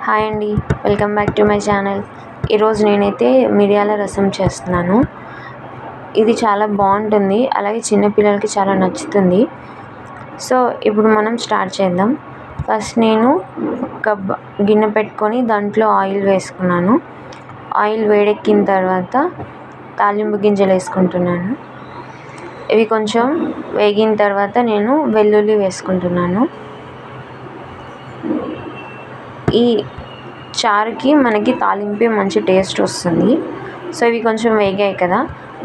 Hi అండి, welcome back to my channel. ఈరోజు నేనైతే మిరియాల రసం చేస్తున్నాను. ఇది చాలా బాగుంటుంది, అలాగే చిన్నపిల్లలకి చాలా నచ్చుతుంది. సో ఇప్పుడు మనం స్టార్ట్ చేద్దాం. ఫస్ట్ నేను ఒక గిన్నె పెట్టుకొని దాంట్లో ఆయిల్ వేసుకున్నాను. ఆయిల్ వేడెక్కిన తర్వాత తాలింపు గింజలు వేసుకుంటున్నాను. ఇవి కొంచెం వేగిన తర్వాత నేను వెల్లుల్లి వేసుకుంటున్నాను. ఈ చారుకి మనకి తాలింపే మంచి టేస్ట్ వస్తుంది. సో ఇవి కొంచెం వేగాయి కదా,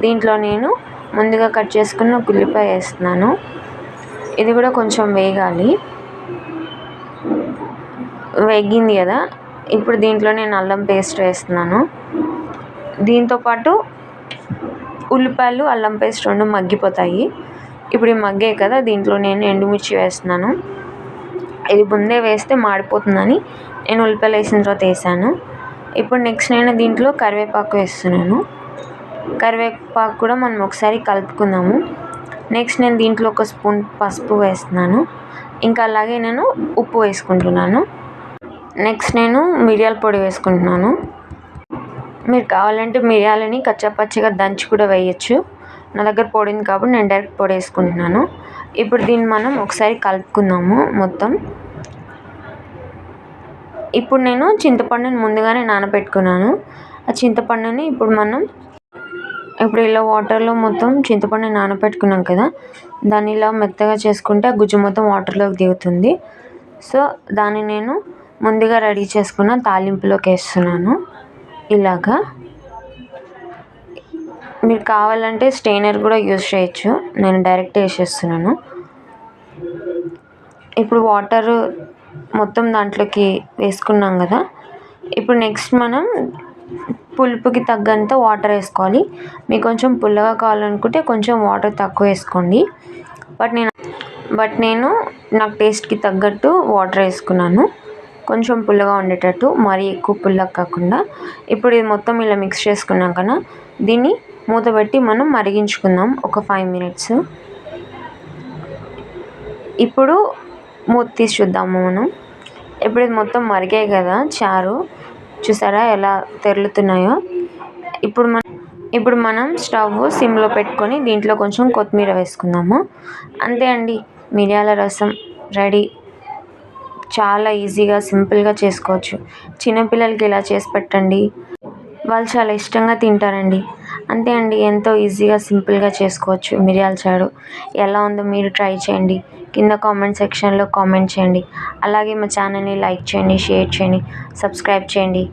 దీంట్లో నేను ముందుగా కట్ చేసుకున్న ఉల్లిపాయ వేస్తున్నాను. ఇది కూడా కొంచెం వేగాలి. వేగింది కదా, ఇప్పుడు దీంట్లో నేను అల్లం పేస్ట్ వేస్తున్నాను. దీంతోపాటు ఉల్లిపాయలు అల్లం పేస్ట్ రెండు మగ్గిపోతాయి. ఇప్పుడు మగ్గాయి కదా, దీంట్లో నేను ఎండుమిర్చి వేస్తున్నాను. ఇది ముందే వేస్తే మాడిపోతుందని నేను ఉల్లిపాయలు వేసిన తర్వాత వేసాను. ఇప్పుడు నెక్స్ట్ నేను దీంట్లో కరివేపాకు వేస్తున్నాను. కరివేపాకు కూడా మనం ఒకసారి కలుపుకుందాము. నెక్స్ట్ నేను దీంట్లో ఒక స్పూన్ పసుపు వేస్తున్నాను. ఇంకా అలాగే నేను ఉప్పు వేసుకుంటున్నాను. నెక్స్ట్ నేను మిరియాల పొడి వేసుకుంటున్నాను. మీరు కావాలంటే మిరియాలని కచ్చాపచ్చిగా దంచి కూడా వేయచ్చు. నా దగ్గర పొడింది కాబట్టి నేను డైరెక్ట్ పొడి వేసుకుంటున్నాను. ఇప్పుడు దీన్ని మనం ఒకసారి కలుపుకుందాము మొత్తం. ఇప్పుడు నేను చింతపండుని ముందుగానే నానబెట్టుకున్నాను. ఆ చింతపండుని ఇప్పుడు ఇలా వాటర్లో మొత్తం చింతపండుని నానబెట్టుకున్నాం కదా, దాన్ని ఇలా మెత్తగా చేసుకుంటే ఆ గుజ్జు మొత్తం వాటర్లోకి దిగుతుంది. సో దాన్ని నేను ముందుగా రెడీ చేసుకున్న తాలింపులోకి వేస్తున్నాను. ఇలాగా మీరు కావాలంటే స్టెయినర్ కూడా యూజ్ చేయొచ్చు, నేను డైరెక్ట్ వేసేస్తున్నాను. ఇప్పుడు వాటర్ మొత్తం దాంట్లోకి వేసుకున్నాం కదా, ఇప్పుడు నెక్స్ట్ మనం పులుపుకి తగ్గంత వాటర్ వేసుకోవాలి. మీకు కొంచెం పుల్లగా కావాలనుకుంటే కొంచెం వాటర్ తక్కువ వేసుకోండి. బట్ నేను నాకు టేస్ట్కి తగ్గట్టు వాటర్ వేసుకున్నాను, కొంచెం పుల్లగా ఉండేటట్టు, మరీ ఎక్కువ పుల్లగా కాకుండా. ఇప్పుడు ఇది మొత్తం ఇలా మిక్స్ చేసుకున్నాం కదా, దీన్ని మూత పెట్టి మనం మరిగించుకుందాం ఒక 5 minutes. ఇప్పుడు మూత తీసి చూద్దాము మనం. ఇప్పుడు ఇది మొత్తం మరిగాయి కదా, చారు చూసారా ఎలా తెరులుతున్నాయో. ఇప్పుడు మనం స్టవ్ సిమ్లో పెట్టుకొని దీంట్లో కొంచెం కొత్తిమీర వేసుకుందాము. అంతే అండి, మిరియాల రసం రెడీ. చాలా ఈజీగా సింపుల్గా చేసుకోవచ్చు. చిన్నపిల్లలకి ఇలా చేసి పెట్టండి, వాళ్ళు చాలా ఇష్టంగా తింటారండి. అంతే అండి, ఎంతో ఈజీగా సింపుల్గా చేసుకోవచ్చు మిరియాల చారు. ఎలా ఉందో మీరు ట్రై చేయండి, కింద కామెంట్ సెక్షన్లో కామెంట్ చేయండి. అలాగే మా ఛానల్ని లైక్ చేయండి, షేర్ చేయండి, సబ్స్క్రైబ్ చేయండి.